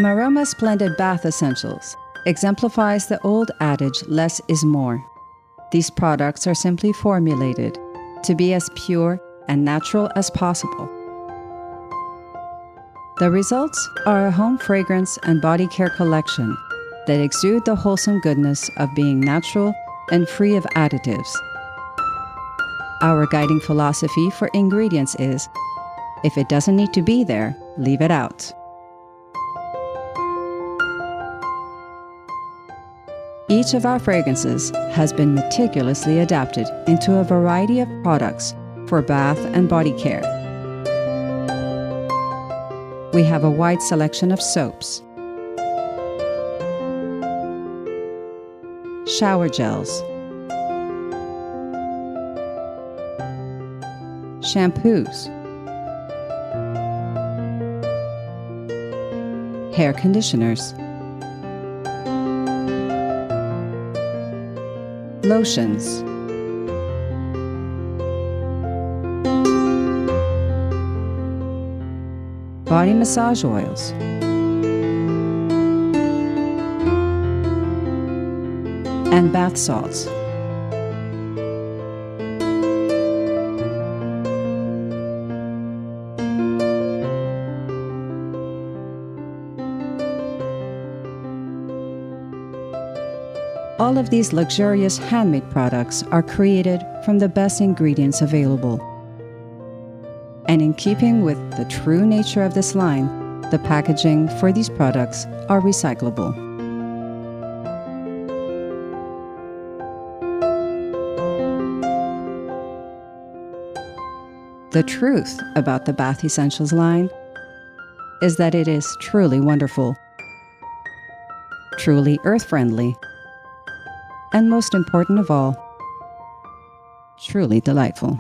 Maroma Splendid Bath Essentials exemplifies the old adage, less is more. These products are simply formulated to be as pure and natural as possible. The results are a home fragrance and body care collection that exude the wholesome goodness of being natural and free of additives. Our guiding philosophy for ingredients is, if it doesn't need to be there, leave it out. Each of our fragrances has been meticulously adapted into a variety of products for bath and body care. We have a wide selection of soaps, shower gels, shampoos, hair conditioners, lotions, body massage oils, and bath salts. All of these luxurious handmade products are created from the best ingredients available. And in keeping with the true nature of this line, the packaging for these products are recyclable. The truth about the Bath Essentials line is that it is truly wonderful, truly earth-friendly, and most important of all, truly delightful.